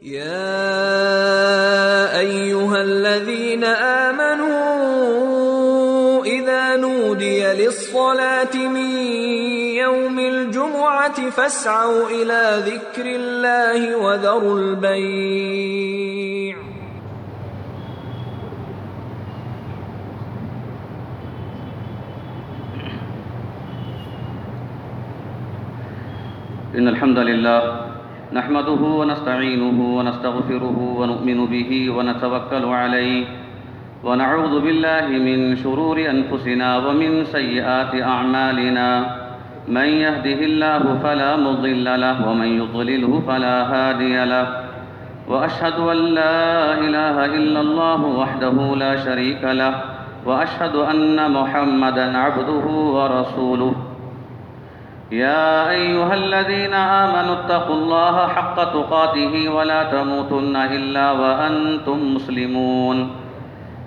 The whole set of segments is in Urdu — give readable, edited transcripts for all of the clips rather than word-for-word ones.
يا أيها الذين آمنوا إذا نودي للصلاة من يوم الجمعة فاسعوا إلى ذكر الله وذروا البيع. إن الحمد لله نحمده ونستعينه ونستغفره ونؤمن به ونتوكل عليه ونعوذ بالله من شرور أنفسنا ومن سيئات أعمالنا من يهده الله فلا مضل له ومن يضلله فلا هادي له وأشهد أن لا إله إلا الله وحده لا شريك له وأشهد أن محمدا عبده ورسوله. يا أيها الذين آمنوا اتقوا الله حق تقاته ولا تموتن إلا وأنتم مسلمون.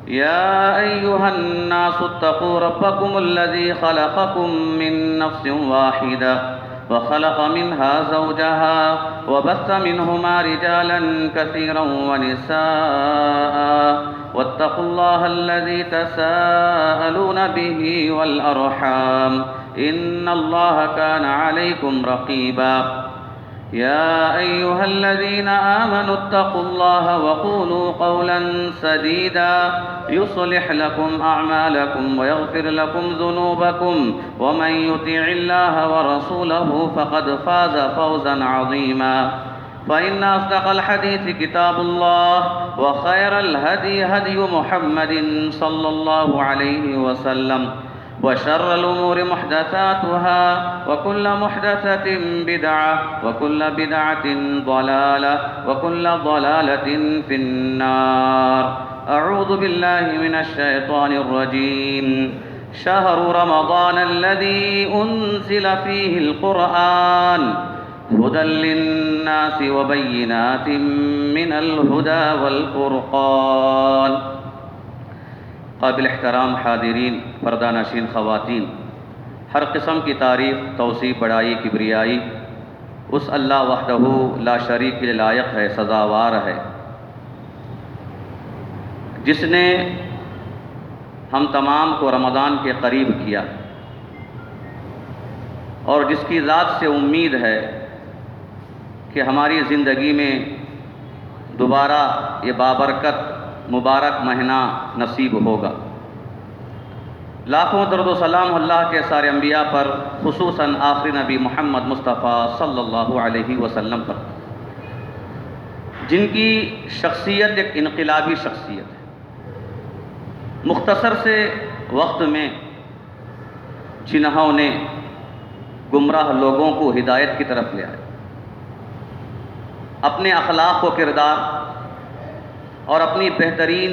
يا أيها الناس اتقوا ربكم الذي خلقكم من نفس واحدة وخلق منها زوجها وبث منهما رجالا كثيرا ونساء واتقوا الله الذي تساءلون به والأرحام إن الله كان عليكم رقيبا. يا أيها الذين آمنوا اتقوا الله وقولوا قولا سديدا يصلح لكم أعمالكم ويغفر لكم ذنوبكم ومن يطع الله ورسوله فقد فاز فوزا عظيما. فإن أصدق الحديث كتاب الله وخير الهدي هدي محمد صلى الله عليه وسلم وشر الأمور محدثاتها وكل محدثة بدعة وكل بدعة ضلالة وكل ضلالة في النار. أعوذ بالله من الشيطان الرجيم. شهر رمضان الذي أنزل فيه القرآن هدى للناس وبينات من الهدى والفرقان. قابل احترام حاضرین، پردہ نشین خواتین، ہر قسم کی تعریف، توصیف، بڑائی، کبریائی اس اللہ وحدہ لا شریک کے لائق ہے، سزاوار ہے، جس نے ہم تمام کو رمضان کے قریب کیا اور جس کی ذات سے امید ہے کہ ہماری زندگی میں دوبارہ یہ بابرکت مبارک مہینہ نصیب ہوگا. لاکھوں درود و سلام اللہ کے سارے انبیاء پر، خصوصاً آخری نبی محمد مصطفیٰ صلی اللہ علیہ وسلم پر، جن کی شخصیت ایک انقلابی شخصیت ہے. مختصر سے وقت میں جنہوں نے گمراہ لوگوں کو ہدایت کی طرف لے آئے، اپنے اخلاق و کردار اور اپنی بہترین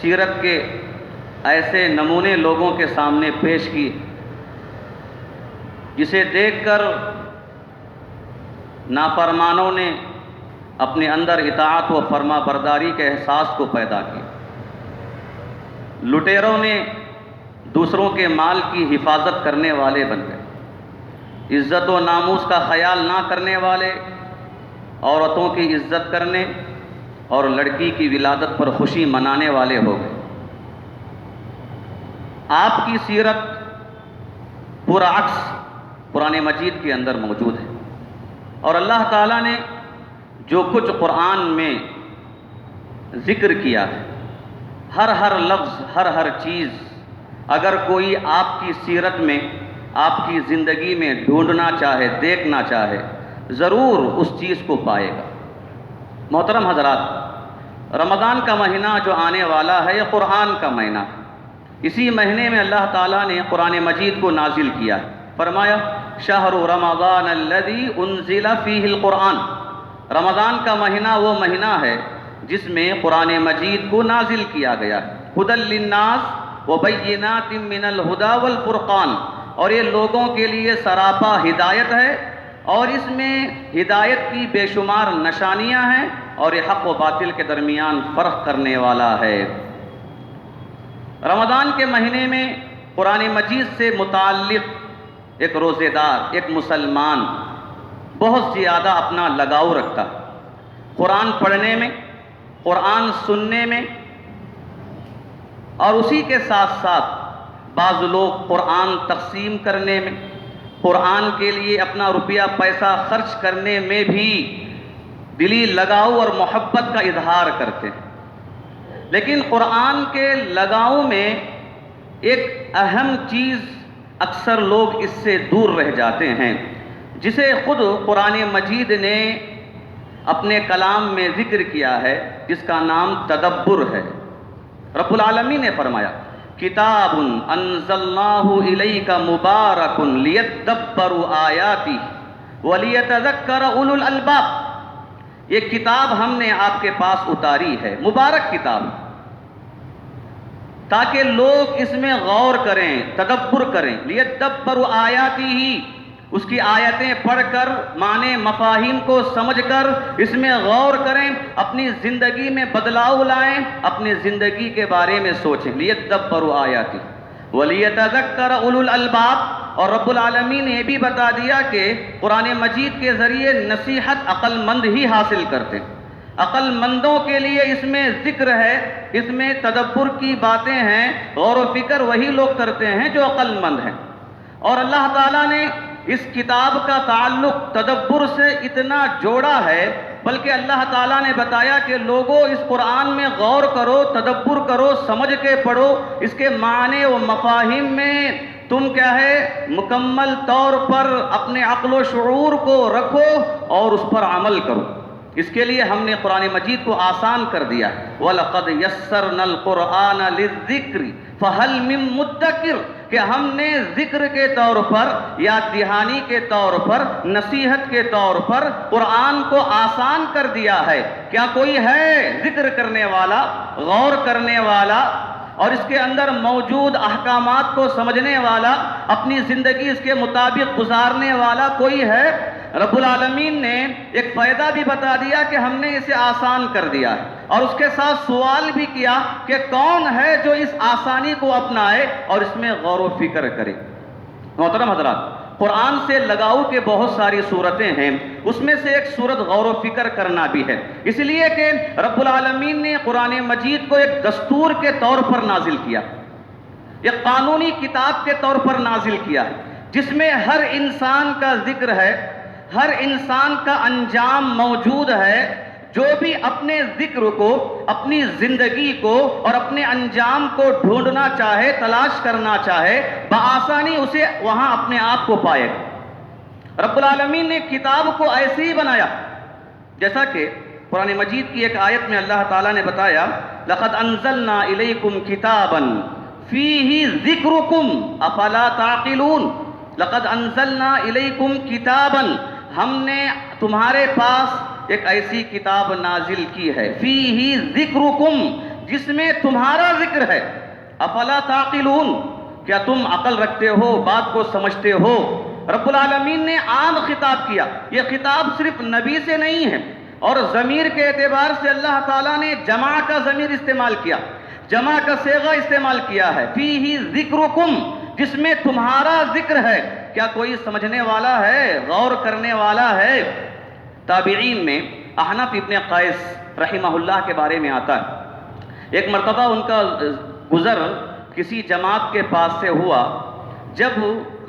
سیرت کے ایسے نمونے لوگوں کے سامنے پیش کیے جسے دیکھ کر نافرمانوں نے اپنے اندر اطاعت و فرما برداری کے احساس کو پیدا کیا. لٹیروں نے دوسروں کے مال کی حفاظت کرنے والے بن گئے. عزت و ناموس کا خیال نہ کرنے والے عورتوں کی عزت کرنے اور لڑکی کی ولادت پر خوشی منانے والے ہو گئے. آپ کی سیرت پورا عکس قرآن مجید کے اندر موجود ہے، اور اللہ تعالیٰ نے جو کچھ قرآن میں ذکر کیا ہے، ہر لفظ، ہر چیز، اگر کوئی آپ کی سیرت میں، آپ کی زندگی میں ڈھونڈنا چاہے، دیکھنا چاہے، ضرور اس چیز کو پائے گا. محترم حضرات، رمضان کا مہینہ جو آنے والا ہے یہ قرآن کا مہینہ ہے. اسی مہینے میں اللہ تعالیٰ نے قرآن مجید کو نازل کیا ہے. فرمایا شہر رمضان الذی انزل فیہ القرآن. رمضان کا مہینہ وہ مہینہ ہے جس میں قرآن مجید کو نازل کیا گیا ہے. ھدی للناس وبینات من الھدی والفرقان. اور یہ لوگوں کے لیے سراپا ہدایت ہے، اور اس میں ہدایت کی بے شمار نشانیاں ہیں، اور یہ حق و باطل کے درمیان فرق کرنے والا ہے. رمضان کے مہینے میں قرآن مجید سے متعلق ایک روزے دار، ایک مسلمان بہت زیادہ اپنا لگاؤ رکھتا ہے. قرآن پڑھنے میں، قرآن سننے میں، اور اسی کے ساتھ ساتھ بعض لوگ قرآن تقسیم کرنے میں، قرآن کے لیے اپنا روپیہ پیسہ خرچ کرنے میں بھی دلی لگاؤ اور محبت کا اظہار کرتے ہیں۔ لیکن قرآن کے لگاؤ میں ایک اہم چیز اکثر لوگ اس سے دور رہ جاتے ہیں، جسے خود قرآن مجید نے اپنے کلام میں ذکر کیا ہے، جس کا نام تدبر ہے۔ رب العالمین نے فرمایا کتاب انزلناہ الیک مبارک لیدبروا آیاتہ ولیتذکر اولو الالباب، یہ کتاب ہم نے آپ کے پاس اتاری ہے، مبارک کتاب، تاکہ لوگ اس میں غور کریں، تدبر کریں، لیدبروا آیاتہ، اس کی آیتیں پڑھ کر معنی مفاہیم کو سمجھ کر اس میں غور کریں، اپنی زندگی میں بدلاؤ لائیں، اپنی زندگی کے بارے میں سوچیں۔ لیدبروا آیاتہ ولیتذکر اولو الالباب، اور رب العالمین نے یہ بھی بتا دیا کہ قرآن مجید کے ذریعے نصیحت عقل مند ہی حاصل کرتے ہیں۔ عقل مندوں کے لیے اس میں ذکر ہے، اس میں تدبر کی باتیں ہیں، غور و فکر وہی لوگ کرتے ہیں جو عقل مند ہیں۔ اور اللہ تعالیٰ نے اس کتاب کا تعلق تدبر سے اتنا جوڑا ہے، بلکہ اللہ تعالیٰ نے بتایا کہ لوگوں اس قرآن میں غور کرو، تدبر کرو، سمجھ کے پڑھو، اس کے معنی و مفاہیم میں تم کیا ہے مکمل طور پر اپنے عقل و شعور کو رکھو اور اس پر عمل کرو۔ اس کے لیے ہم نے قرآن مجید کو آسان کر دیا ہے۔ وَلَقَدْ يَسَّرْنَا الْقُرْآنَ لِلذِّكْرِ فَهَلْ مِن مُدَّكِرٍ، کہ ہم نے ذکر کے طور پر، یاد دہانی کے طور پر، نصیحت کے طور پر قرآن کو آسان کر دیا ہے۔ کیا کوئی ہے ذکر کرنے والا، غور کرنے والا، اور اس کے اندر موجود احکامات کو سمجھنے والا، اپنی زندگی اس کے مطابق گزارنے والا کوئی ہے؟ رب العالمین نے ایک فائدہ بھی بتا دیا کہ ہم نے اسے آسان کر دیا ہے، اور اس کے ساتھ سوال بھی کیا کہ کون ہے جو اس آسانی کو اپنائے اور اس میں غور و فکر کرے۔ محترم حضرات، قرآن سے لگاؤ کے بہت ساری صورتیں ہیں، اس میں سے ایک صورت غور و فکر کرنا بھی ہے، اس لیے کہ رب العالمین نے قرآن مجید کو ایک دستور کے طور پر نازل کیا، ایک قانونی کتاب کے طور پر نازل کیا، جس میں ہر انسان کا ذکر ہے، ہر انسان کا انجام موجود ہے۔ جو بھی اپنے ذکر کو، اپنی زندگی کو اور اپنے انجام کو ڈھونڈنا چاہے، تلاش کرنا چاہے، بآسانی اسے وہاں اپنے آپ کو پائے گا۔ رب العالمین نے کتاب کو ایسے ہی بنایا، جیسا کہ قرآن مجید کی ایک آیت میں اللہ تعالیٰ نے بتایا لَقَدْ أَنزَلْنَا إِلَيْكُمْ كِتَابًا فِيهِ ذِكْرُكُمْ أَفَلَا تَعْقِلُونَ۔ لَقَدْ أَنزَلْنَا إِلَيْكُمْ كِتَابًا، ہم نے تمہارے پاس ایک ایسی کتاب نازل کی ہے، فِيهِ ذِكْرُكُمْ، جس میں تمہارا ذکر ہے، أَفَلَا تَعْقِلُونَ، کیا تم عقل رکھتے ہو، بات کو سمجھتے ہو؟ رب العالمین نے عام خطاب کیا، یہ خطاب صرف نبی سے نہیں ہے، اور ضمیر کے اعتبار سے اللہ تعالیٰ نے جمع کا ضمیر استعمال کیا، جمع کا صیغہ استعمال کیا ہے، فِيهِ ذِكْرُكُمْ، جس میں تمہارا ذکر ہے۔ کیا کوئی سمجھنے والا ہے، غور کرنے والا ہے؟ تابعین میں احنف ابن قیس رحمہ اللہ کے بارے میں آتا ہے، ایک مرتبہ ان کا گزر کسی جماعت کے پاس سے ہوا، جب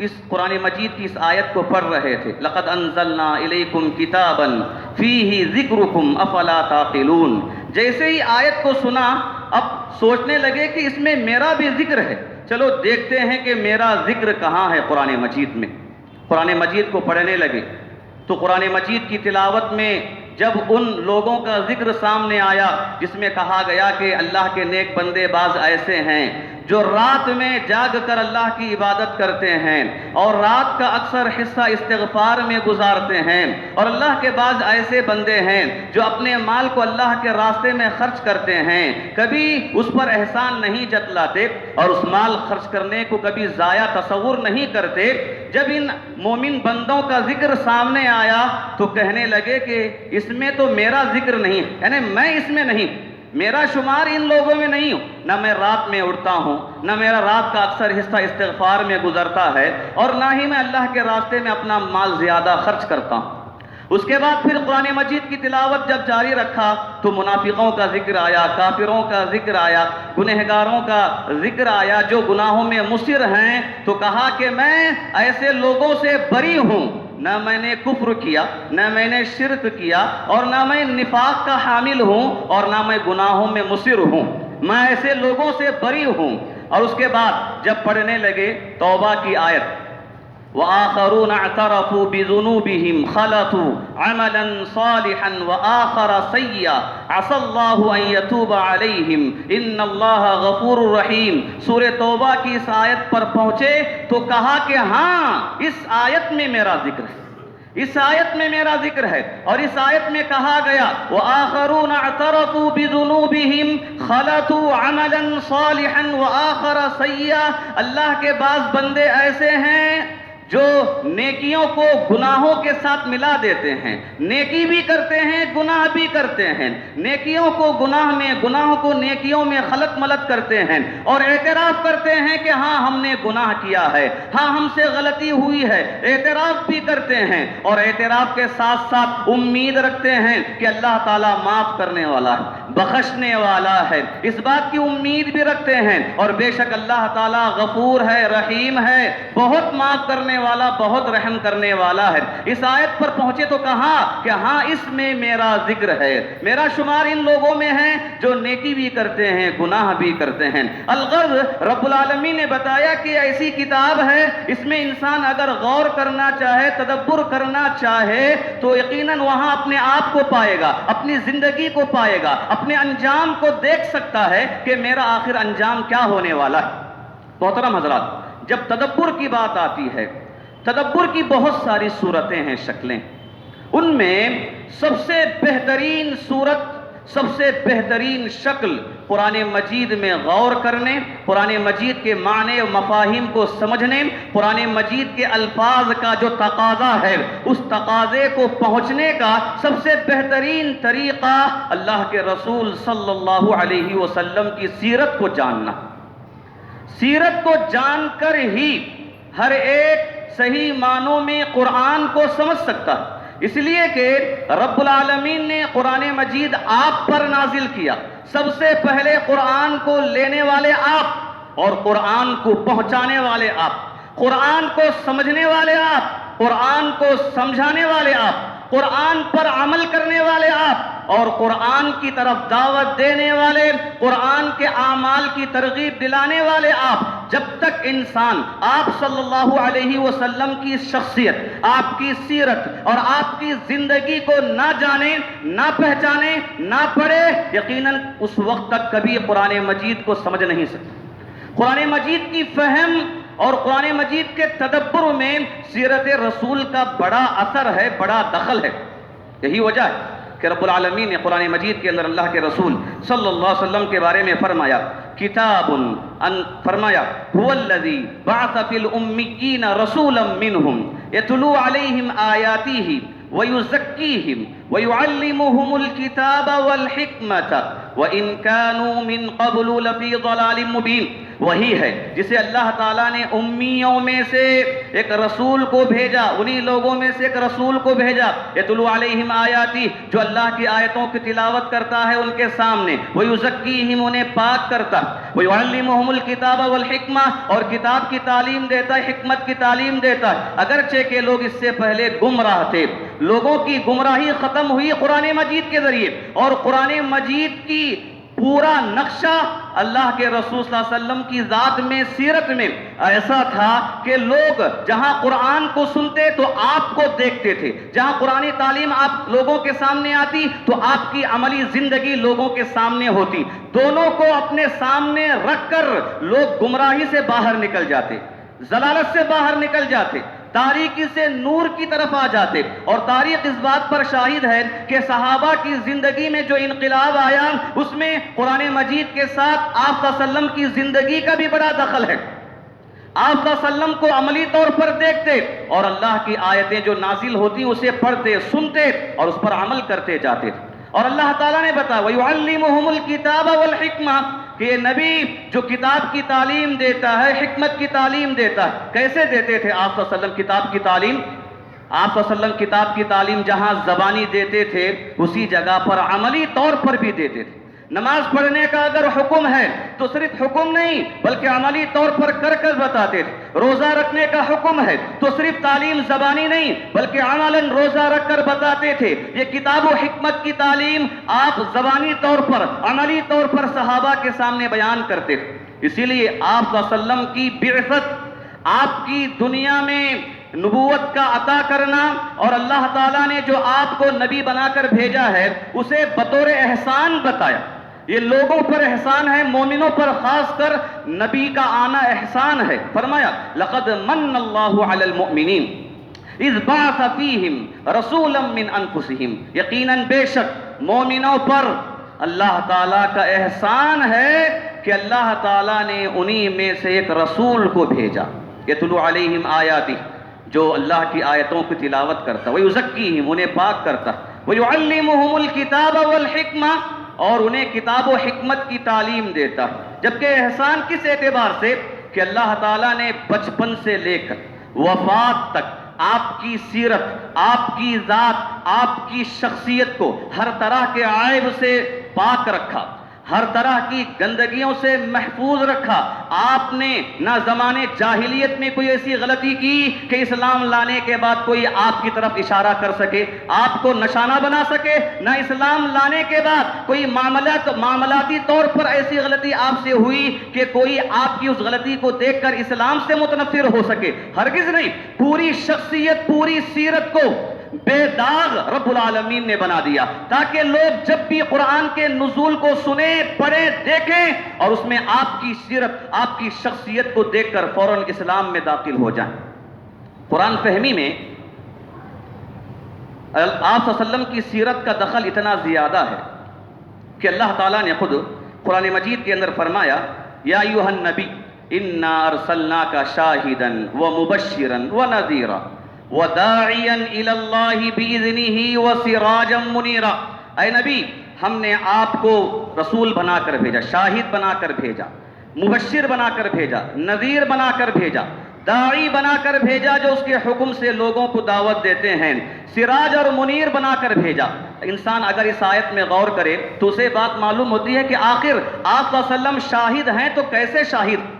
اس قرآن مجید کی اس آیت کو پڑھ رہے تھے، لَقَدْ أَنزَلْنَا إِلَيْكُمْ كِتَابًا فِيهِ ذِكْرُكُمْ أَفَلَا تَعْقِلُونَ، جیسے ہی آیت کو سنا اب سوچنے لگے کہ اس میں میرا بھی ذکر ہے، چلو دیکھتے ہیں کہ میرا ذکر کہاں ہے قرآن مجید میں۔ قرآن مجید کو پڑھنے لگے تو قرآن مجید کی تلاوت میں جب ان لوگوں کا ذکر سامنے آیا جس میں کہا گیا کہ اللہ کے نیک بندے بعض ایسے ہیں جو رات میں جاگ کر اللہ کی عبادت کرتے ہیں اور رات کا اکثر حصہ استغفار میں گزارتے ہیں، اور اللہ کے بعض ایسے بندے ہیں جو اپنے مال کو اللہ کے راستے میں خرچ کرتے ہیں، کبھی اس پر احسان نہیں جتلاتے اور اس مال خرچ کرنے کو کبھی ضائع تصور نہیں کرتے۔ جب ان مومن بندوں کا ذکر سامنے آیا تو کہنے لگے کہ اس میں تو میرا ذکر نہیں ہے، یعنی میں اس میں نہیں، میرا شمار ان لوگوں میں نہیں ہوں، نہ میں رات میں اٹھتا ہوں، نہ میرا رات کا اکثر حصہ استغفار میں گزرتا ہے، اور نہ ہی میں اللہ کے راستے میں اپنا مال زیادہ خرچ کرتا ہوں۔ اس کے بعد پھر قرآن مجید کی تلاوت جب جاری رکھا تو منافقوں کا ذکر آیا، کافروں کا ذکر آیا، گنہگاروں کا ذکر آیا جو گناہوں میں مصر ہیں، تو کہا کہ میں ایسے لوگوں سے بری ہوں، نہ میں نے کفر کیا، نہ میں نے شرک کیا، اور نہ میں نفاق کا حامل ہوں، اور نہ میں گناہوں میں مصر ہوں، میں ایسے لوگوں سے بری ہوں۔ اور اس کے بعد جب پڑھنے لگے توبہ کی آیت، وآخرون اعترفوا بذنوبهم خلطوا عملا صالحا وآخر سيئا عسى الله ان يتوب عليهم ان الله غفور رحیم، سورہ توبہ کی اس آیت پر پہنچے تو کہا کہ ہاں اس آیت میں میرا ذکر ہے، اس آیت میں میرا ذکر ہے۔ اور اس آیت میں کہا گیا وآخرون اعترفوا بذنوبهم خلطوا عملا صالحا وآخر سيئا، اللہ کے بعض بندے ایسے ہیں جو نیکیوں کو گناہوں کے ساتھ ملا دیتے ہیں، نیکی بھی کرتے ہیں گناہ بھی کرتے ہیں، نیکیوں کو گناہ میں، گناہوں کو نیکیوں میں خلط ملط کرتے ہیں، اور اعتراف کرتے ہیں کہ ہاں ہم نے گناہ کیا ہے، ہاں ہم سے غلطی ہوئی ہے، اعتراف بھی کرتے ہیں، اور اعتراف کے ساتھ ساتھ امید رکھتے ہیں کہ اللہ تعالیٰ معاف کرنے والا ہے، بخشنے والا ہے، اس بات کی امید بھی رکھتے ہیں، اور بے شک اللہ تعالیٰ غفور ہے، رحیم ہے، بہت معاف کرنے والا، بہت رحم کرنے والا ہے۔ اس آیت پر پہنچے تو کہا کہ ہاں اس میں میرا ذکر ہے، میرا شمار ان لوگوں میں ہے جو نیکی بھی کرتے ہیں گناہ بھی کرتے ہیں۔ الغرض رب العالمین نے بتایا کہ ایسی کتاب ہے، اس میں انسان اگر غور کرنا چاہے، تدبر کرنا چاہے تو یقیناً وہاں اپنے آپ کو پائے گا، اپنی زندگی کو پائے گا، اپنے انجام کو دیکھ سکتا ہے کہ میرا آخر انجام کیا ہونے والا ہے۔ محترم حضرات، جب تدبر کی بات آتی ہے، تدبر کی بہت ساری صورتیں ہیں، شکلیں، ان میں سب سے بہترین صورت، سب سے بہترین شکل قرآن مجید میں غور کرنے، قرآن مجید کے معنی و مفاہیم کو سمجھنے، قرآن مجید کے الفاظ کا جو تقاضا ہے اس تقاضے کو پہنچنے کا سب سے بہترین طریقہ اللہ کے رسول صلی اللہ علیہ وسلم کی سیرت کو جاننا۔ سیرت کو جان کر ہی ہر ایک صحیح معنوں میں قرآن کو سمجھ سکتا ہے، اس لیے کہ رب العالمین نے قرآن مجید آپ پر نازل کیا، سب سے پہلے قرآن کو لینے والے آپ، اور قرآن کو پہنچانے والے آپ، قرآن کو سمجھنے والے آپ، قرآن کو سمجھانے والے آپ، قرآن پر عمل کرنے والے آپ، اور قرآن کی طرف دعوت دینے والے، قرآن کے اعمال کی ترغیب دلانے والے آپ۔ جب تک انسان آپ صلی اللہ علیہ وسلم کی شخصیت، آپ کی سیرت اور آپ کی زندگی کو نہ جانے، نہ پہچانے، نہ پڑھے، یقیناً اس وقت تک کبھی قرآن مجید کو سمجھ نہیں سکتا۔ قرآن مجید کی فہم اور قرآن مجید کے تدبر میں سیرت رسول کا بڑا اثر ہے، بڑا دخل ہے۔ یہی وجہ ہے کہ رب العالمین نے قرآن مجید کے اندر اللہ کے رسول صلی اللہ علیہ وسلم کے بارے میں فرمایا، کتاب فرمایا هو الذی بعث فی الامیین رسولا منہم یتلو علیہم آیاتہ ویزکیہم ویعلمہم الکتاب والحکمۃ وإن كانوا من قبل لفی ضلال مبین۔ وہی ہے جسے اللہ تعالیٰ نے امیوں میں سے ایک رسول کو بھیجا، انہی لوگوں میں سے ایک رسول کو بھیجا، یتلو علیہم آیاتی، جو اللہ کی آیتوں کی تلاوت کرتا ہے ان کے سامنے، ویزکیہم، انہیں پاک کرتا، ویعلمہم الکتاب والحکمہ، اور کتاب کی تعلیم دیتا ہے، حکمت کی تعلیم دیتا ہے۔ اگرچہ کہ لوگ اس سے پہلے گمراہ تھے، لوگوں کی گمراہی ختم ہوئی قرآن مجید کے ذریعے، اور قرآن مجید کی پورا نقشہ اللہ کے رسول صلی اللہ علیہ وسلم کی ذات میں، سیرت میں ایسا تھا کہ لوگ جہاں قرآن کو سنتے تو آپ کو دیکھتے تھے، جہاں قرآنی تعلیم آپ لوگوں کے سامنے آتی تو آپ کی عملی زندگی لوگوں کے سامنے ہوتی، دونوں کو اپنے سامنے رکھ کر لوگ گمراہی سے باہر نکل جاتے، ضلالت سے باہر نکل جاتے، تاریکی سے نور کی طرف آ جاتے۔ اور تاریخ اس بات پر شاہد ہے کہ صحابہ کی زندگی میں جو انقلاب آیا اس میں قرآن مجید کے ساتھ آپ صلی اللہ علیہ وسلم کی زندگی کا بھی بڑا دخل ہے۔ آپ صلی اللہ علیہ وسلم کو عملی طور پر دیکھتے اور اللہ کی آیتیں جو نازل ہوتی اسے پڑھتے، سنتے اور اس پر عمل کرتے جاتے تھے۔ اور اللہ تعالیٰ نے بتایا وَيُعَلِّمُهُمُ الْكِتَابَ وَالْحِكْمَةَ، کہ یہ نبی جو کتاب کی تعلیم دیتا ہے، حکمت کی تعلیم دیتا ہے۔ کیسے دیتے تھے آپ صلی اللہ علیہ وسلم کتاب کی تعلیم؟ آپ صلی اللہ علیہ وسلم کتاب کی تعلیم جہاں زبانی دیتے تھے اسی جگہ پر عملی طور پر بھی دیتے تھے. نماز پڑھنے کا اگر حکم ہے تو صرف حکم نہیں بلکہ عملی طور پر کر کر بتاتے تھے. روزہ رکھنے کا حکم ہے تو صرف تعلیم زبانی نہیں بلکہ عملاً روزہ رکھ کر بتاتے تھے. یہ کتاب و حکمت کی تعلیم آپ زبانی طور پر عملی طور پر صحابہ کے سامنے بیان کرتے تھے. اسی لیے آپ صلی اللہ علیہ وسلم کی بعثت، آپ کی دنیا میں نبوت کا عطا کرنا اور اللہ تعالیٰ نے جو آپ کو نبی بنا کر بھیجا ہے اسے بطور احسان بتایا. یہ لوگوں پر احسان ہے، مومنوں پر خاص کر نبی کا آنا احسان ہے. فرمایا لقد من اللہ علی المؤمنین اذ بعث فیہم رسولا من انفسہم، یقیناً بے شک مومنوں پر اللہ تعالیٰ کا احسان ہے کہ اللہ تعالیٰ نے انہی میں سے ایک رسول کو بھیجا. یتلو علیہم آیاتہ، جو اللہ کی آیتوں کی تلاوت کرتا، ویزکیہم، انہیں پاک کرتا، ویعلمہم الکتاب والحکمہ، اور انہیں کتاب و حکمت کی تعلیم دیتا. جبکہ احسان کس اعتبار سے کہ اللہ تعالیٰ نے بچپن سے لے کر وفات تک آپ کی سیرت، آپ کی ذات، آپ کی شخصیت کو ہر طرح کے عیب سے پاک رکھا، ہر طرح کی گندگیوں سے محفوظ رکھا. آپ نے نہ زمانے جاہلیت میں کوئی ایسی غلطی کی کہ اسلام لانے کے بعد کوئی آپ کی طرف اشارہ کر سکے، آپ کو نشانہ بنا سکے، نہ اسلام لانے کے بعد کوئی معاملاتی طور پر ایسی غلطی آپ سے ہوئی کہ کوئی آپ کی اس غلطی کو دیکھ کر اسلام سے متنفر ہو سکے. ہرگز نہیں. پوری شخصیت، پوری سیرت کو بے داغ رب العالمین نے بنا دیا تاکہ لوگ جب بھی قرآن کے نزول کو سنیں، پڑھیں، دیکھیں اور اس میں آپ کی سیرت، آپ کی شخصیت کو دیکھ کر فوراً اسلام میں داخل ہو جائیں. قرآن فہمی میں آپ صلی اللہ علیہ وسلم کی سیرت کا دخل اتنا زیادہ ہے کہ اللہ تعالیٰ نے خود قرآن مجید کے اندر فرمایا یا ایھا النبی انا ارسلناک شاہدا ومبشرا ونذیرا وداعیا الی اللہ باذنہ وسراجا منیرا. اے نبی، ہم نے آپ کو رسول بنا کر بھیجا، شاہد بنا کر بھیجا، مبشر بنا کر بھیجا، نذیر بنا کر بھیجا، داعی بنا کر بھیجا جو اس کے حکم سے لوگوں کو دعوت دیتے ہیں، سراج اور منیر بنا کر بھیجا. انسان اگر اس آیت میں غور کرے تو اسے بات معلوم ہوتی ہے کہ آخر آپ صلی اللہ علیہ وسلم شاہد ہیں تو کیسے شاہد؟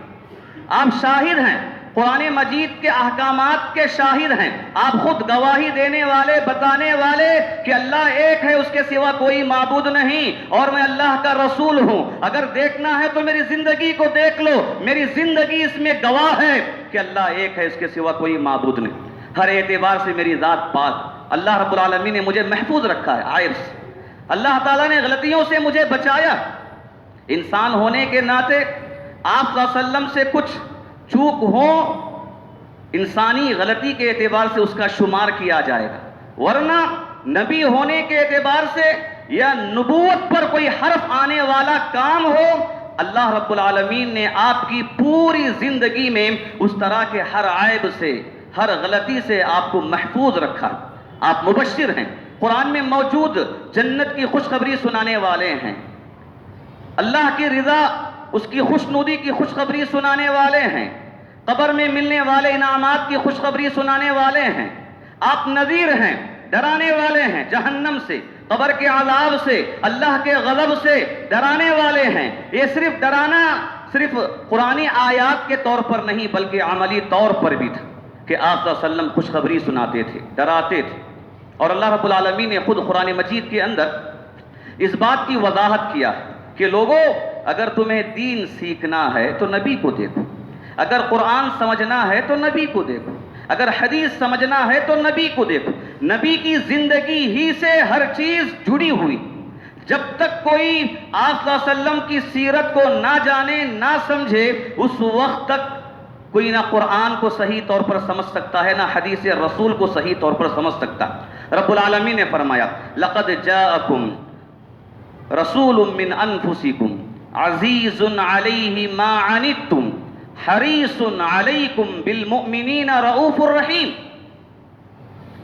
آپ شاہد ہیں، قرآن مجید کے احکامات کے شاہد ہیں. آپ خود گواہی دینے والے، بتانے والے کہ اللہ ایک ہے، اس کے سوا کوئی معبود نہیں اور میں اللہ کا رسول ہوں. اگر دیکھنا ہے تو میری زندگی کو دیکھ لو، میری زندگی اس میں گواہ ہے کہ اللہ ایک ہے، اس کے سوا کوئی معبود نہیں. ہر اعتبار سے میری ذات پاک. اللہ رب العالمین نے مجھے محفوظ رکھا ہے عیب سے. اللہ تعالیٰ نے غلطیوں سے مجھے بچایا. انسان ہونے کے ناطے آپ صلی اللہ علیہ وسلم سے کچھ چوک ہو، انسانی غلطی کے اعتبار سے اس کا شمار کیا جائے گا، ورنہ نبی ہونے کے اعتبار سے یا نبوت پر کوئی حرف آنے والا کام ہو، اللہ رب العالمین نے آپ کی پوری زندگی میں اس طرح کے ہر عیب سے، ہر غلطی سے آپ کو محفوظ رکھا. آپ مبشر ہیں، قرآن میں موجود جنت کی خوشخبری سنانے والے ہیں، اللہ کی رضا، اس کی خوشنودی کی خوشخبری سنانے والے ہیں، قبر میں ملنے والے انعامات کی خوشخبری سنانے والے ہیں. آپ نذیر ہیں، ڈرانے والے ہیں جہنم سے، قبر کے عذاب سے، اللہ کے غضب سے ڈرانے والے ہیں. یہ صرف ڈرانا صرف قرآنی آیات کے طور پر نہیں بلکہ عملی طور پر بھی تھا کہ آپ صلی اللہ علیہ وسلم خوشخبری سناتے تھے، ڈراتے تھے. اور اللہ رب العالمین نے خود قرآن مجید کے اندر اس بات کی وضاحت کیا کہ لوگوں، اگر تمہیں دین سیکھنا ہے تو نبی کو دیکھو، اگر قرآن سمجھنا ہے تو نبی کو دیکھو، اگر حدیث سمجھنا ہے تو نبی کو دیکھو. نبی کی زندگی ہی سے ہر چیز جڑی ہوئی. جب تک کوئی آپ صلی اللہ علیہ وسلم کی سیرت کو نہ جانے، نہ سمجھے، اس وقت تک کوئی نہ قرآن کو صحیح طور پر سمجھ سکتا ہے، نہ حدیث رسول کو صحیح طور پر سمجھ سکتا. رب العالمین نے فرمایا لقد جاءکم رسول من انفسکم عزیز علیہ ما عنتم حریص علیکم بالمؤمنین رؤوف الرحیم.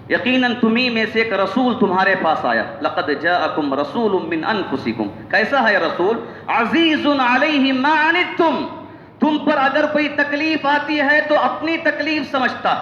یقیناً تمہیں میں سے ایک رسول تمہارے پاس آیا. لقد جاءکم رسول من انفسکم. کیسا ہے رسول؟ عزیز علیہ ما عنتم. تم پر اگر کوئی تکلیف آتی ہے تو اپنی تکلیف سمجھتا،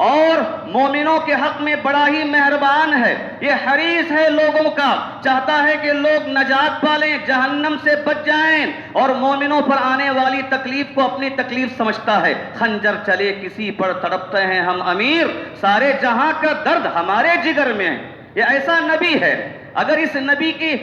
اور مومنوں کے حق میں بڑا ہی مہربان ہے، یہ حریص ہے لوگوں کا، چاہتا ہے کہ لوگ نجات پالیں، جہنم سے بچ جائیں، اور مومنوں پر آنے والی تکلیف کو اپنی تکلیف سمجھتا ہے۔ خنجر چلے کسی پر تڑپتے ہیں ہم امیر، سارے جہاں کا درد ہمارے جگر میں ہے۔ یہ ایسا نبی ہے، اگر اس نبی کے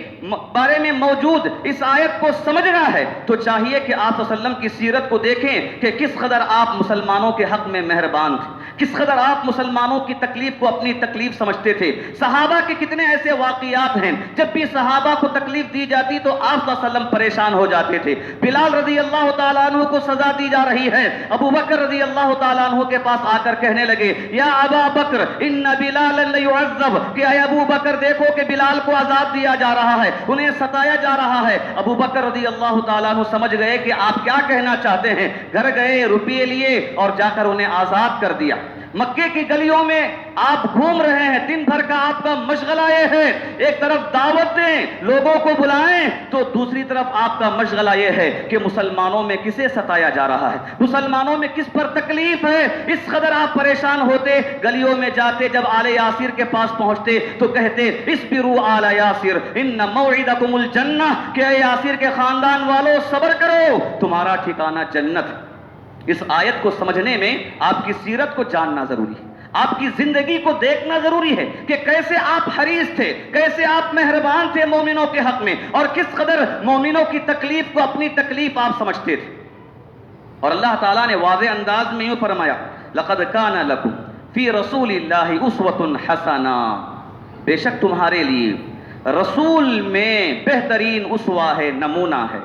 بارے میں موجود اس آیت کو سمجھنا ہے تو چاہیے کہ آپ صلی اللہ علیہ وسلم کی سیرت کو دیکھیں کہ کس قدر آپ مسلمانوں کے حق میں مہربان تھے، کس قدر آپ مسلمانوں کی تکلیف کو اپنی تکلیف سمجھتے تھے۔ صحابہ کے کتنے ایسے واقعات ہیں جب بھی صحابہ کو تکلیف دی جاتی تو آپ صلی اللہ علیہ وسلم پریشان ہو جاتے تھے۔ بلال رضی اللہ تعالیٰ عنہ کو سزا دی جا رہی ہے، ابو بکر رضی اللہ تعالیٰ عنہ کے پاس آ کر کہنے لگے یا ابا بکر ان بلالا لیعذب، کہ اے ابو بکر دیکھو کہ بلال کو عذاب دیا جا رہا ہے، انہیں ستایا جا رہا ہے۔ ابو بکر رضی اللہ تعالیٰ عنہ سمجھ گئے کہ آپ کیا کہنا چاہتے ہیں، گھر گئے، روپیے لیے اور جا کر انہیں آزاد کر دیا۔ مکے کی گلیوں میں آپ گھوم رہے ہیں، دن بھر کا آپ کا مشغلہ یہ ہے، ایک طرف دعوت دیں، لوگوں کو بلائیں، تو دوسری طرف آپ کا مشغلہ یہ ہے کہ مسلمانوں میں کسے ستایا جا رہا ہے، مسلمانوں میں کس پر تکلیف ہے۔ اس قدر آپ پریشان ہوتے، گلیوں میں جاتے، جب آل یاسر کے پاس پہنچتے تو کہتے اصبروا آل یاسر ان موعدکم الجنہ، کہ اے یاسر کے خاندان والوں صبر کرو، تمہارا ٹھکانہ جنت ہے۔ اس آیت کو سمجھنے میں آپ کی سیرت کو جاننا ضروری ہے، آپ کی زندگی کو دیکھنا ضروری ہے کہ کیسے آپ حریص تھے، کیسے آپ مہربان تھے مومنوں کے حق میں، اور کس قدر مومنوں کی تکلیف کو اپنی تکلیف آپ سمجھتے تھے۔ اور اللہ تعالیٰ نے واضح انداز میں یوں فرمایا لقد کان لکم فی رسول اللہ اسوۃ حسنہ، بے شک تمہارے لیے رسول میں بہترین اسوہ ہے، نمونہ ہے۔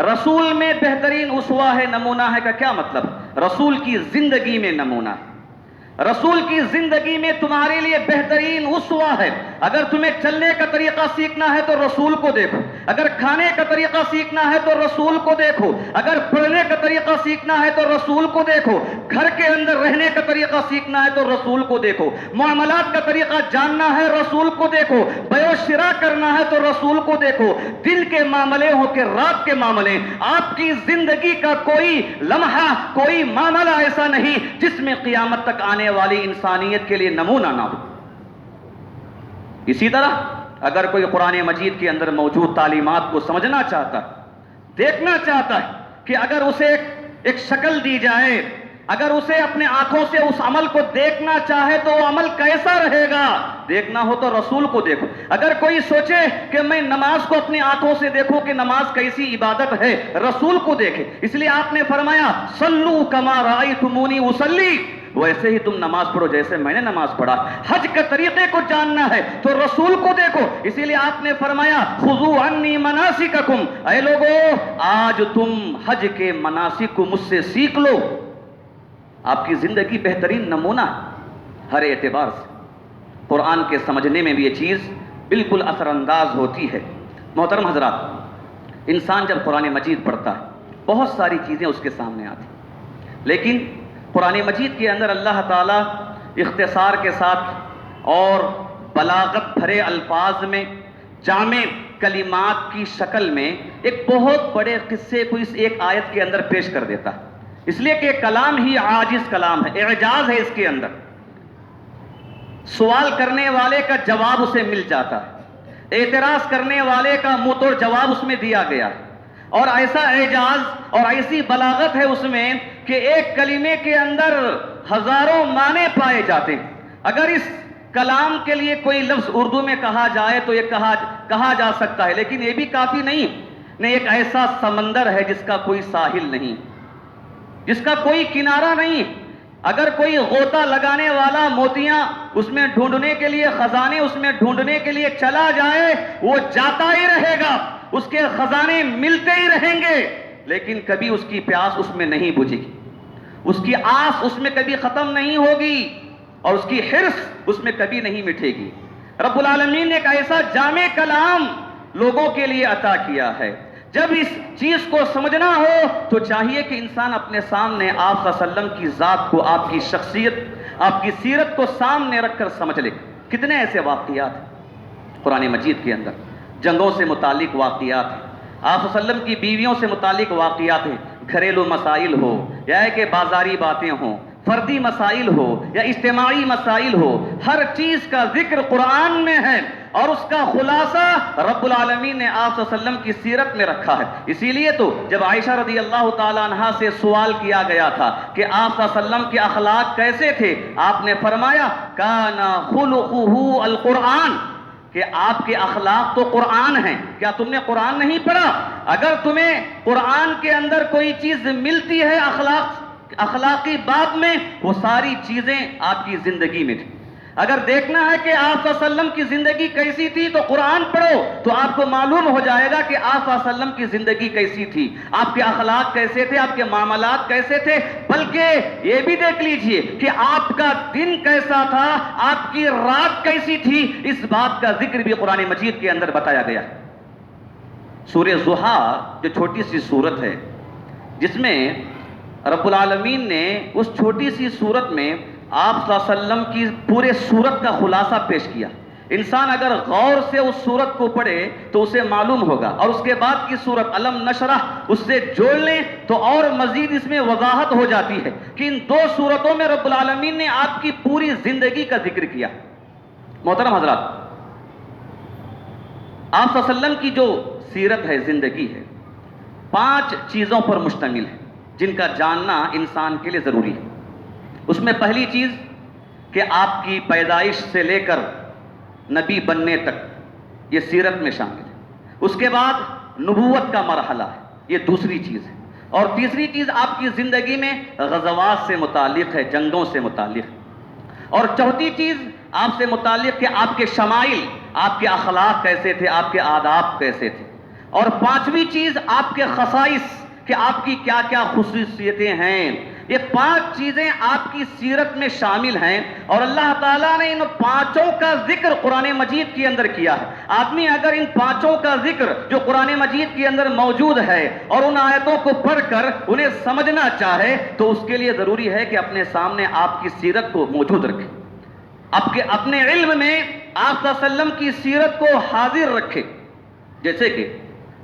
رسول میں بہترین اسوہ ہے، نمونہ ہے کا کیا مطلب؟ رسول کی زندگی میں نمونہ ہے، رسول کی زندگی میں تمہارے لیے بہترین اسوہ ہے۔ اگر تمہیں چلنے کا طریقہ سیکھنا ہے تو رسول کو دیکھو، اگر کھانے کا طریقہ سیکھنا ہے تو رسول کو دیکھو، اگر پڑھنے کا طریقہ سیکھنا ہے تو رسول کو دیکھو، گھر کے اندر رہنے کا طریقہ سیکھنا ہے تو رسول کو دیکھو، معاملات کا طریقہ جاننا ہے رسول کو دیکھو، بیع و شراء کرنا ہے تو رسول کو دیکھو۔ دل کے معاملے ہو کہ رات کے معاملے، آپ کی زندگی کا کوئی لمحہ، کوئی معاملہ ایسا نہیں جس میں قیامت تک آنے والی انسانیت کے لیے نمونہ نہ ہو۔ اسی طرح اگر کوئی قرآن مجید کے اندر موجود تعلیمات کو سمجھنا چاہتا ہے، دیکھنا چاہتا ہے کہ اگر اسے ایک شکل دی جائے، اگر اسے اپنے آنکھوں سے اس عمل کو دیکھنا چاہے تو وہ عمل کیسا رہے گا، دیکھنا ہو تو رسول کو دیکھو۔ اگر کوئی سوچے کہ میں نماز کو اپنی آنکھوں سے دیکھوں کہ نماز کیسی عبادت ہے، رسول کو دیکھے۔ اس لیے آپ نے فرمایا صلو کما رأیتمونی اصلی، ویسے ہی تم نماز پڑھو جیسے میں نے نماز پڑھا۔ حج کے طریقے کو جاننا ہے تو رسول کو دیکھو، اسی لیے آپ نے فرمایا خذوا عنی مناسککم، اے لوگو آج تم حج کے مناسک کو مجھ سے سیکھ لو۔ آپ کی زندگی بہترین نمونہ ہے ہر اعتبار سے۔ قرآن کے سمجھنے میں بھی یہ چیز بالکل اثر انداز ہوتی ہے۔ محترم حضرات، انسان جب قرآن مجید پڑھتا ہے بہت ساری چیزیں اس کے سامنے آتی ہیں، لیکن قرآن مجید کے اندر اللہ تعالیٰ اختصار کے ساتھ اور بلاغت بھرے الفاظ میں، جامع کلمات کی شکل میں ایک بہت بڑے قصے کو اس ایک آیت کے اندر پیش کر دیتا ہے، اس لیے کہ کلام ہی عاجز کلام ہے، اعجاز ہے اس کے اندر۔ سوال کرنے والے کا جواب اسے مل جاتا ہے، اعتراض کرنے والے کا منہ توڑ جواب اس میں دیا گیا، اور ایسا اعجاز اور ایسی بلاغت ہے اس میں کہ ایک کلمے کے اندر ہزاروں معنی پائے جاتے ہیں۔ اگر اس کلام کے لیے کوئی لفظ اردو میں کہا جائے تو یہ کہا جا سکتا ہے، لیکن یہ بھی کافی نہیں، ایک ایسا سمندر ہے جس کا کوئی ساحل نہیں، جس کا کوئی کنارہ نہیں۔ اگر کوئی غوطہ لگانے والا موتیاں اس میں ڈھونڈنے کے لیے، خزانے اس میں ڈھونڈنے کے لیے چلا جائے، وہ جاتا ہی رہے گا، اس کے خزانے ملتے ہی رہیں گے، لیکن کبھی اس کی پیاس اس میں نہیں بجھے گی، اس کی آس اس میں کبھی ختم نہیں ہوگی، اور اس کی حرص اس میں کبھی نہیں مٹے گی۔ رب العالمین نے ایک ایسا جامع کلام لوگوں کے لیے عطا کیا ہے۔ جب اس چیز کو سمجھنا ہو تو چاہیے کہ انسان اپنے سامنے آپ صلی اللہ علیہ وسلم کی ذات کو، آپ کی شخصیت، آپ کی سیرت کو سامنے رکھ کر سمجھ لے۔ کتنے ایسے واقعات ہیں قرآن مجید کے اندر، جنگوں سے متعلق واقعات ہیں، آپ صلی اللہ علیہ وسلم کی بیویوں سے متعلق واقعات ہیں، گھریلو مسائل ہو یا کہ بازاری باتیں ہوں، فردی مسائل ہو یا اجتماعی مسائل ہو، ہر چیز کا ذکر قرآن میں ہے، اور اس کا خلاصہ رب العالمین نے آپ صلی اللہ علیہ وسلم کی سیرت میں رکھا ہے۔ اسی لیے تو جب عائشہ رضی اللہ تعالی عنہا سے سوال کیا گیا تھا کہ آپ صلی اللہ علیہ وسلم کے اخلاق کیسے تھے، آپ نے فرمایا کان خلقہ القرآن، کہ آپ کے اخلاق تو قرآن ہیں۔ کیا تم نے قرآن نہیں پڑھا؟ اگر تمہیں قرآن کے اندر کوئی چیز ملتی ہے اخلاقی باب میں، وہ ساری چیزیں آپ کی زندگی میں تھی۔ اگر دیکھنا ہے کہ آپ صلی اللہ علیہ وسلم کی زندگی کیسی تھی تو قرآن پڑھو، تو آپ کو معلوم ہو جائے گا کہ آپ صلی اللہ علیہ وسلم کی زندگی کیسی تھی، آپ کے اخلاق کیسے تھے، آپ کے معاملات کیسے تھے۔ بلکہ یہ بھی دیکھ لیجئے کہ آپ کا دن کیسا تھا، آپ کی رات کیسی تھی، اس بات کا ذکر بھی قرآن مجید کے اندر بتایا گیا۔ سورہ ضحیٰ جو چھوٹی سی سورت ہے، جس میں رب العالمین نے اس چھوٹی سی سورت میں آپ صلی اللہ علیہ وسلم کی پورے سورت کا خلاصہ پیش کیا۔ انسان اگر غور سے اس سورت کو پڑھے تو اسے معلوم ہوگا، اور اس کے بعد کی سورت علم نشرح اس سے جوڑ لیں تو اور مزید اس میں وضاحت ہو جاتی ہے کہ ان دو سورتوں میں رب العالمین نے آپ کی پوری زندگی کا ذکر کیا۔ محترم حضرات، آپ صلی اللہ علیہ وسلم کی جو سیرت ہے، زندگی ہے، 5 چیزوں پر مشتمل ہے جن کا جاننا انسان کے لیے ضروری ہے۔ اس میں پہلی چیز کہ آپ کی پیدائش سے لے کر نبی بننے تک یہ سیرت میں شامل ہے۔ اس کے بعد نبوت کا مرحلہ ہے، یہ دوسری چیز ہے۔ اور تیسری چیز آپ کی زندگی میں غزوات سے متعلق ہے، جنگوں سے متعلق ہے۔ اور چوتھی چیز آپ سے متعلق کہ آپ کے شمائل، آپ کے اخلاق کیسے تھے، آپ کے آداب کیسے تھے۔ اور پانچویں چیز آپ کے خصائص، کہ آپ کی کیا کیا خصوصیتیں ہیں۔ یہ 5 چیزیں آپ کی سیرت میں شامل ہیں، اور اللہ تعالیٰ نے ان 5 کا ذکر قرآن مجید کے اندر کیا ہے۔ آدمی اگر ان 5 کا ذکر جو قرآن مجید کے اندر موجود ہے اور ان آیتوں کو پڑھ کر انہیں سمجھنا چاہے تو اس کے لیے ضروری ہے کہ اپنے سامنے آپ کی سیرت کو موجود رکھے، اپنے علم میں آپ صلی اللہ علیہ وسلم کی سیرت کو حاضر رکھے۔ جیسے کہ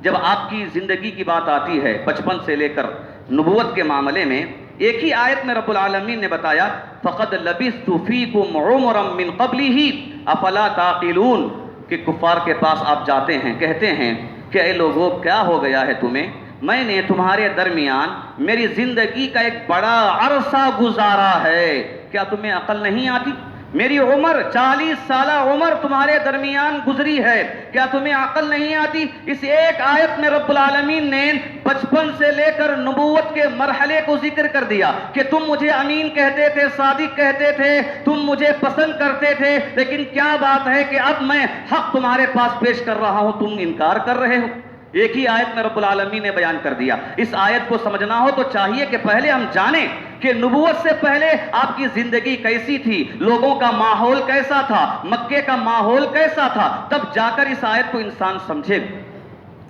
جب آپ کی زندگی کی بات آتی ہے بچپن سے لے کر نبوت کے معاملے میں، ایک ہی آیت میں رب العالمین نے بتایا فَقَدْ لَبِثْتُ فِيكُمْ عُمُرًا مِّن قَبْلِهِ أَفَلَا تَعْقِلُونَ، کہ کفار کے پاس آپ جاتے ہیں، کہتے ہیں کہ اے لوگوں کیا ہو گیا ہے تمہیں، میں نے تمہارے درمیان میری زندگی کا ایک بڑا عرصہ گزارا ہے، کیا تمہیں عقل نہیں آتی؟ میری عمر 40 سالہ عمر تمہارے درمیان گزری ہے، کیا تمہیں عقل نہیں آتی؟ اس ایک آیت میں رب العالمین نے بچپن سے لے کر نبوت کے مرحلے کو ذکر کر دیا کہ تم مجھے امین کہتے تھے، صادق کہتے تھے، تم مجھے پسند کرتے تھے، لیکن کیا بات ہے کہ اب میں حق تمہارے پاس پیش کر رہا ہوں، تم انکار کر رہے ہو۔ ایک ہی آیت میں رب العالمین نے بیان کر دیا۔ اس آیت کو سمجھنا ہو تو چاہیے کہ پہلے ہم جانیں کہ نبوت سے پہلے آپ کی زندگی کیسی تھی، لوگوں کا ماحول کیسا تھا، مکے کا ماحول کیسا تھا، تب جا کر اس آیت کو انسان سمجھے۔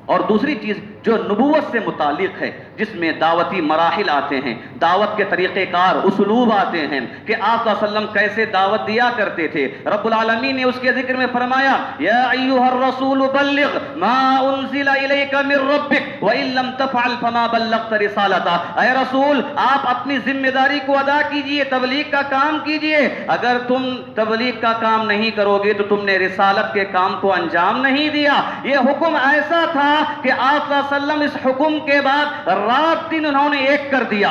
اور دوسری چیز جو نبوت سے متعلق ہے، جس میں دعوتی مراحل آتے ہیں، دعوت کے طریقہ کار، اسلوب آتے ہیں کہ آپ صلی اللہ علیہ وسلم کیسے دعوت دیا کرتے تھے۔ رب العالمین نے اس کے ذکر میں فرمایا یا ایھا الرسول بلغ ما انزل الیک من ربک وان لم تفعل فما بلغت رسالتہ، اے رسول آپ اپنی ذمہ داری کو ادا کیجئے، تبلیغ کا کام کیجئے، اگر تم تبلیغ کا کام نہیں کرو گے تو تم نے رسالت کے کام کو انجام نہیں دیا۔ یہ حکم ایسا تھا کہ آپ صلی اللہ علیہ وسلم اس حکم کے بعد رات دن انہوں نے ایک کر دیا،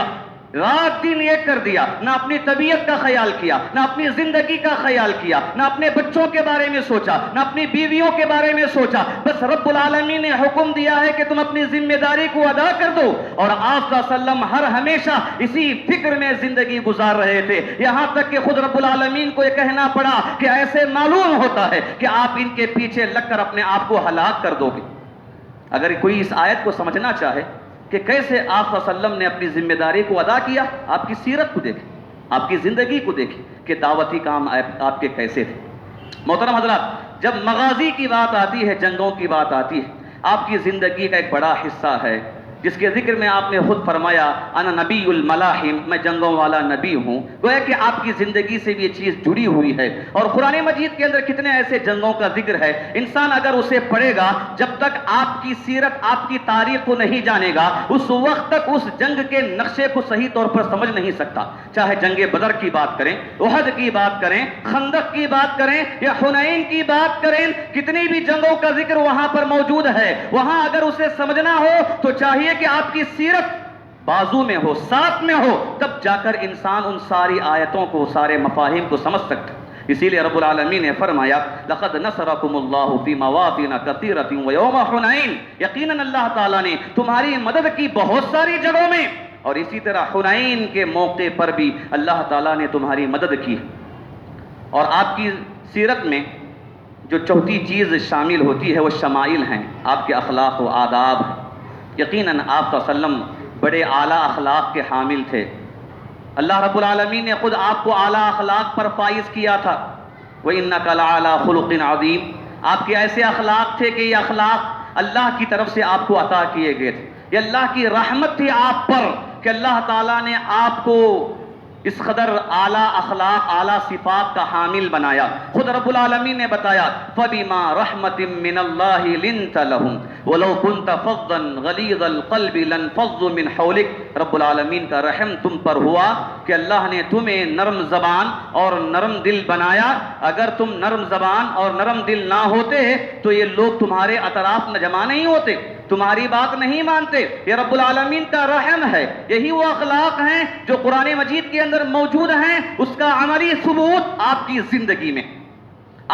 رات دن ایک کر دیا، نہ اپنی طبیعت کا خیال کیا، نہ اپنی زندگی کا خیال کیا، نہ اپنے بچوں کے بارے میں سوچا، نہ اپنی بیویوں کے بارے میں سوچا، بس رب العالمین نے حکم دیا ہے کہ تم اپنی ذمہ داری کو ادا کر دو۔ اور آپ صلی اللہ علیہ وسلم ہر ہمیشہ اسی فکر میں زندگی گزار رہے تھے، یہاں تک کہ خود رب العالمین کو یہ کہنا پڑا کہ ایسے معلوم ہوتا ہے کہ آپ ان کے پیچھے لگ کر اپنے آپ کو ہلاک کر دو گے۔ اگر کوئی اس آیت کو سمجھنا چاہے کہ کیسے آپ صلی اللہ علیہ وسلم نے اپنی ذمہ داری کو ادا کیا، آپ کی سیرت کو دیکھیں، آپ کی زندگی کو دیکھیں کہ دعوتی کام آپ کے کیسے تھے۔ محترم حضرات، جب مغازی کی بات آتی ہے، جنگوں کی بات آتی ہے، آپ کی زندگی کا ایک بڑا حصہ ہے جس کے ذکر میں آپ نے خود فرمایا انا نبی الملاحم، میں جنگوں والا نبی ہوں، گویا کہ آپ کی زندگی سے بھی یہ چیز جڑی ہوئی ہے۔ اور قرآن مجید کے اندر کتنے ایسے جنگوں کا ذکر ہے، انسان اگر اسے پڑھے گا، جب تک آپ کی سیرت، آپ کی تاریخ کو نہیں جانے گا، اس وقت تک اس جنگ کے نقشے کو صحیح طور پر سمجھ نہیں سکتا۔ چاہے جنگ بدر کی بات کریں، احد کی بات کریں، خندق کی بات کریں یا حنین کی بات کریں، کتنی بھی جنگوں کا ذکر وہاں پر موجود ہے۔ وہاں اگر اسے سمجھنا ہو تو چاہیے کہ آپ کی سیرت بازو میں ہو، ساتھ میں ہو، تب جا کر انسان ان ساری آیتوں کو، سارے مفاہیم کو سمجھ سکتا۔ اسی لیے رب العالمین نے فرمایا لقد نصرکم اللہ فی مواطن کثیرۃ ویوم حنین، یقیناً اللہ تعالیٰ نے تمہاری مدد کی بہت ساری جگہوں میں، اور اسی طرح حنین کے موقع پر بھی اللہ تعالیٰ نے تمہاری مدد کی۔ اور آپ کی سیرت میں جو چوتھی چیز شامل ہوتی ہے وہ شمائل ہیں، آپ کے اخلاق و آداب ہیں۔ یقیناً آپ صلی اللہ علیہ وسلم بڑے اعلیٰ اخلاق کے حامل تھے۔ اللہ رب العالمین نے خود آپ کو اعلیٰ اخلاق پر فائز کیا تھا۔ وَإِنَّكَ لَعَلَىٰ خُلُقٍ عَظِيمٍ، آپ کے ایسے اخلاق تھے کہ یہ اخلاق اللہ کی طرف سے آپ کو عطا کیے گئے تھے، یہ اللہ کی رحمت تھی آپ پر کہ اللہ تعالیٰ نے آپ کو اس قدر اعلیٰ اخلاق، اعلیٰ صفات کا حامل بنایا۔ خود رب العالمین نے بتایا فَبِمَا رَحْمَةٍ مِّنَ اللَّهِ لِنْتَ لَهُمْ وَلَوْ كُنْتَ فَظًّا غَلِيظَ الْقَلْبِ لَانفَضُّوا مِنْ حَوْلِكَ، رب العالمین کا رحم تم پر ہوا کہ اللہ نے تمہیں نرم زبان اور نرم دل بنایا۔ اگر تم نرم زبان اور نرم دل نہ ہوتے تو یہ لوگ تمہارے اطراف نہ جمع نہیں ہوتے، تمہاری بات نہیں مانتے۔ یہ رب العالمین کا رحم ہے، یہی وہ اخلاق ہیں جو قرآن مجید کے اندر موجود ہیں، اس کا عملی ثبوت آپ کی زندگی میں،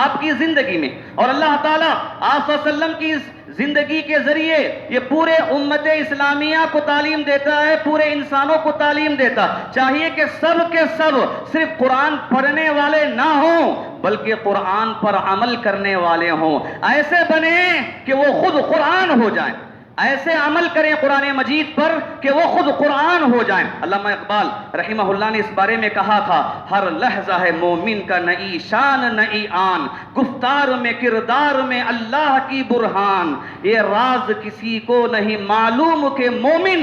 آپ کی زندگی میں۔ اور اللہ تعالیٰ آپ صلی اللہ علیہ وسلم کی زندگی کے ذریعے یہ پورے امت اسلامیہ کو تعلیم دیتا ہے، پورے انسانوں کو تعلیم دیتا۔ چاہیے کہ سب کے سب صرف قرآن پڑھنے والے نہ ہوں بلکہ قرآن پر عمل کرنے والے ہوں، ایسے بنیں کہ وہ خود قرآن ہو جائیں، ایسے عمل کریں قرآن مجید پر کہ وہ خود قرآن ہو جائیں۔ علامہ اقبال رحمہ اللہ نے اس بارے میں کہا تھا ہر لحظہ ہے مومن کا نئی شان نئی آن، گفتار میں کردار میں اللہ کی برہان، یہ راز کسی کو نہیں معلوم کہ مومن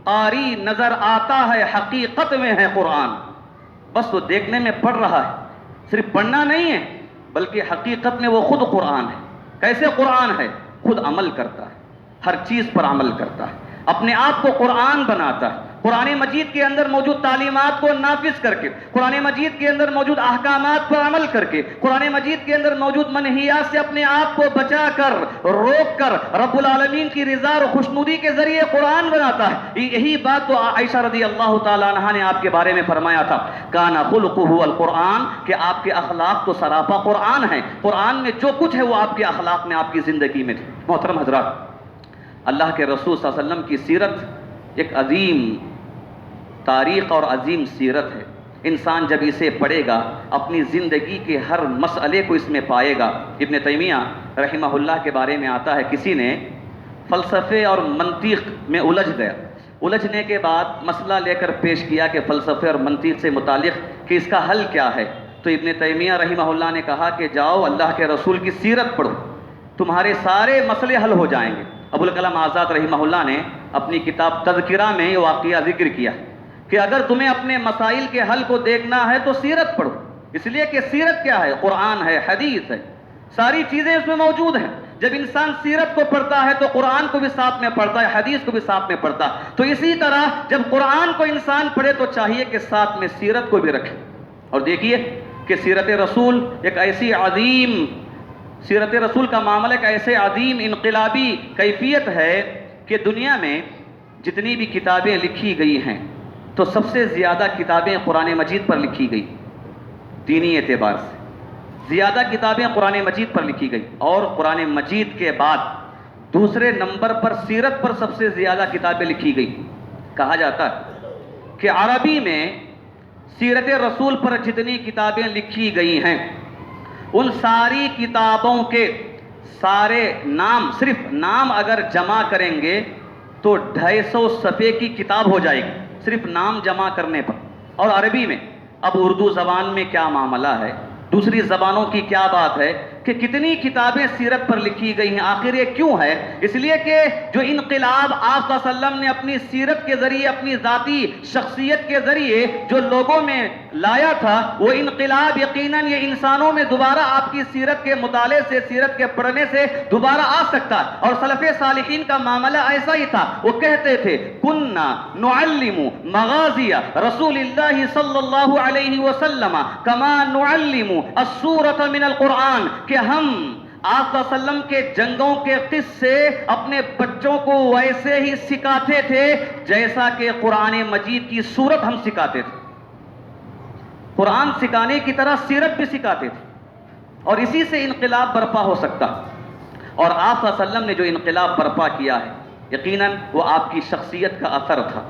قاری نظر آتا ہے حقیقت میں ہے قرآن۔ بس وہ دیکھنے میں پڑھ رہا ہے، صرف پڑھنا نہیں ہے بلکہ حقیقت میں وہ خود قرآن ہے۔ کیسے قرآن ہے؟ خود عمل کرتا ہے، ہر چیز پر عمل کرتا ہے، اپنے آپ کو قرآن بناتا ہے، قرآن مجید کے اندر موجود تعلیمات کو نافذ کر کے، قرآن مجید کے اندر موجود احکامات پر عمل کر کے، قرآن مجید کے اندر موجود منہیات سے اپنے آپ کو بچا کر، روک کر رب العالمین کی رضا اور خوشنودی کے ذریعے قرآن بناتا ہے۔ یہی بات تو عائشہ رضی اللہ تعالیٰ عنہا نے آپ کے بارے میں فرمایا تھا کانا خلقہ القرآن، کہ آپ کے اخلاق تو سراپا قرآن ہیں، قرآن میں جو کچھ ہے وہ آپ کے اخلاق میں، آپ کی زندگی میں تھے۔ محترم حضرات، اللہ کے رسول صلی اللہ علیہ وسلم کی سیرت ایک عظیم تاریخ اور عظیم سیرت ہے۔ انسان جب اسے پڑھے گا اپنی زندگی کے ہر مسئلے کو اس میں پائے گا۔ ابن تیمیہ رحمہ اللہ کے بارے میں آتا ہے کسی نے فلسفے اور منطق میں الجھ گیا، الجھنے کے بعد مسئلہ لے کر پیش کیا کہ فلسفے اور منطق سے متعلق کہ اس کا حل کیا ہے، تو ابن تیمیہ رحمہ اللہ نے کہا کہ جاؤ اللہ کے رسول کی سیرت پڑھو، تمہارے سارے مسئلے حل ہو جائیں گے۔ ابوالکلام آزاد رحمہ اللہ نے اپنی کتاب تذکرہ میں یہ واقعہ ذکر کیا کہ اگر تمہیں اپنے مسائل کے حل کو دیکھنا ہے تو سیرت پڑھو، اس لیے کہ سیرت کیا ہے؟ قرآن ہے، حدیث ہے، ساری چیزیں اس میں موجود ہیں۔ جب انسان سیرت کو پڑھتا ہے تو قرآن کو بھی ساتھ میں پڑھتا ہے، حدیث کو بھی ساتھ میں پڑھتا ہے۔ تو اسی طرح جب قرآن کو انسان پڑھے تو چاہیے کہ ساتھ میں سیرت کو بھی رکھے۔ اور دیکھیے کہ سیرت رسول ایک ایسی عظیم، سیرت رسول کا معاملہ ایک ایسے عظیم انقلابی کیفیت ہے کہ دنیا میں جتنی بھی کتابیں لکھی گئی ہیں تو سب سے زیادہ کتابیں قرآن مجید پر لکھی گئی، دینی اعتبار سے زیادہ کتابیں قرآن مجید پر لکھی گئی، اور قرآن مجید کے بعد دوسرے نمبر پر سیرت پر سب سے زیادہ کتابیں لکھی گئی۔ کہا جاتا ہے کہ عربی میں سیرت رسول پر جتنی کتابیں لکھی گئی ہیں ان ساری کتابوں کے سارے نام، صرف نام اگر جمع کریں گے تو 250 صفحے کی کتاب ہو جائے گی، صرف نام جمع کرنے پر۔ اور عربی میں اب اردو زبان میں کیا معاملہ ہے، دوسری زبانوں کی کیا بات ہے، کہ کتنی کتابیں سیرت پر لکھی گئی ہیں. آخر یہ کیوں ہے؟ اس لیے کہ جو انقلاب آپ صلی اللہ علیہ وسلم نے اپنی سیرت کے ذریعے، اپنی ذاتی شخصیت کے ذریعے جو لوگوں میں لایا تھا، وہ انقلاب یقیناً یہ انسانوں میں دوبارہ آپ کی سیرت کے مطالعے سے، سیرت کے پڑھنے سے دوبارہ آ سکتا ہے. اور سلف صالحین کا معاملہ ایسا ہی تھا. وہ کہتے تھے کننا نعلم مغازی رسول اللہ صلی اللہ علیہ وسلم کما نعلم السورۃ من القرآن، کہ ہم آپ صلی اللہ علیہ وسلم کے جنگوں کے قصے اپنے بچوں کو ویسے ہی سکھاتے تھے جیسا کہ قرآن مجید کی سورت ہم سکھاتے تھے. قرآن سکھانے کی طرح سیرت بھی سکھاتے تھے، اور اسی سے انقلاب برپا ہو سکتا. اور آپ صلی اللہ علیہ وسلم نے جو انقلاب برپا کیا ہے، یقیناً وہ آپ کی شخصیت کا اثر تھا.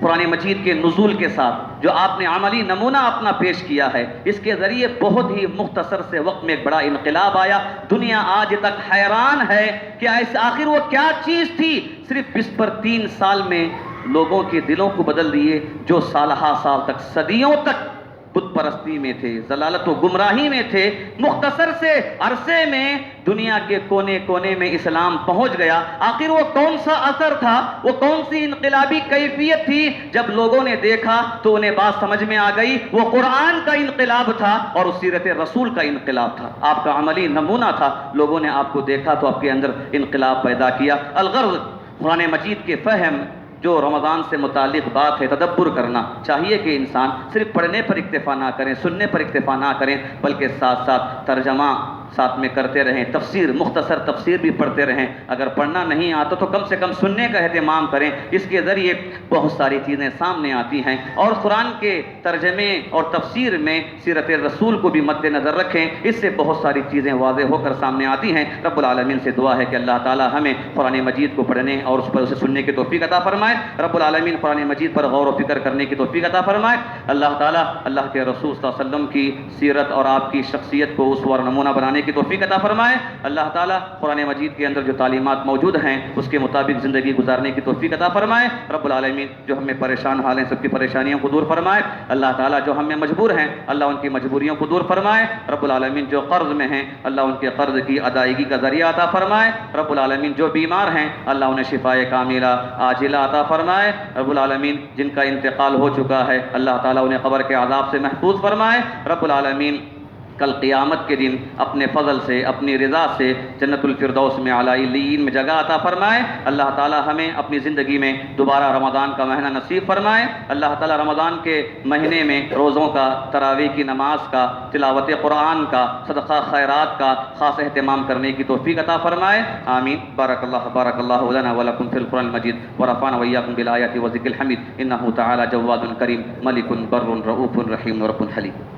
قرآن مجید کے نزول کے ساتھ جو آپ نے عملی نمونہ اپنا پیش کیا ہے، اس کے ذریعے بہت ہی مختصر سے وقت میں ایک بڑا انقلاب آیا. دنیا آج تک حیران ہے کہ آخر وہ کیا چیز تھی. صرف 3 سال میں لوگوں کے دلوں کو بدل دیے، جو سالہ سال تک، صدیوں تک بت پرستی میں تھے، ضلالت و گمراہی میں تھے. مختصر سے عرصے میں دنیا کے کونے کونے میں اسلام پہنچ گیا. آخر وہ کون سا اثر تھا، وہ کون سی انقلابی کیفیت تھی؟ جب لوگوں نے دیکھا تو انہیں بات سمجھ میں آ گئی. وہ قرآن کا انقلاب تھا اور اس سیرت رسول کا انقلاب تھا. آپ کا عملی نمونہ تھا. لوگوں نے آپ کو دیکھا تو آپ کے اندر انقلاب پیدا کیا. الغرض، قرآن مجید کے فہم جو رمضان سے متعلق بات ہے، تدبر کرنا چاہیے کہ انسان صرف پڑھنے پر اکتفا نہ کریں، سننے پر اکتفا نہ کریں، بلکہ ساتھ ساتھ ترجمہ ساتھ میں کرتے رہیں، تفسیر، مختصر تفسیر بھی پڑھتے رہیں. اگر پڑھنا نہیں آتا تو کم سے کم سننے کا اہتمام کریں. اس کے ذریعے بہت ساری چیزیں سامنے آتی ہیں. اور قرآن کے ترجمے اور تفسیر میں سیرت رسول کو بھی مد نظر رکھیں. اس سے بہت ساری چیزیں واضح ہو کر سامنے آتی ہیں. رب العالمین سے دعا ہے کہ اللہ تعالی ہمیں قرآن مجید کو پڑھنے اور اس پر اسے سننے کی توفیق عطا فرمائے. رب العالمین قرآن مجید پر غور و فکر کرنے کی توفیق عطا فرمائے. اللہ تعالی اللہ کے رسول صلی اللہ علیہ وسلم کی سیرت اور آپ کی شخصیت کو اسوہ اور نمونہ بنانے کی توفیق عطا فرمائے. اللہ تعالیٰ قرآن مجید کے اندر جو تعلیمات موجود ہیں اس کے مطابق زندگی گزارنے کی توفیق عطا فرمائے. رب العالمین جو ہمیں پریشان حال ہیں سب کی پریشانیوں کو دور فرمائے. اللہ تعالیٰ جو ہمیں مجبور ہیں اللہ ان کی مجبوریوں کو دور فرمائے. رب العالمین جو قرض میں ہیں اللہ ان کے قرض کی ادائیگی کا ذریعہ عطا فرمائے. رب العالمین جو بیمار ہیں اللہ انہیں شفائے کاملہ عاجلہ عطا فرمائے. رب العالمین جن کا انتقال ہو چکا ہے اللہ تعالیٰ انہیں قبر کے عذاب سے محفوظ فرمائے. رب العالمین کل قیامت کے دن اپنے فضل سے، اپنی رضا سے جنت الفردوس میں اعلی علیین میں جگہ عطا فرمائے. اللہ تعالی ہمیں اپنی زندگی میں دوبارہ رمضان کا مہینہ نصیب فرمائے. اللہ تعالی رمضان کے مہینے میں روزوں کا، تراویح کی نماز کا، تلاوت قرآن کا، صدقہ خیرات کا خاص اہتمام کرنے کی توفیق عطا فرمائے. آمین. بارک اللہ لنا ولکم فی القرآن المجید ورفعنا وإياكم بالآیات والذکر الحمید. انہ تعالی جواد کریم ملک بر رؤوف رحیم رب حلیم.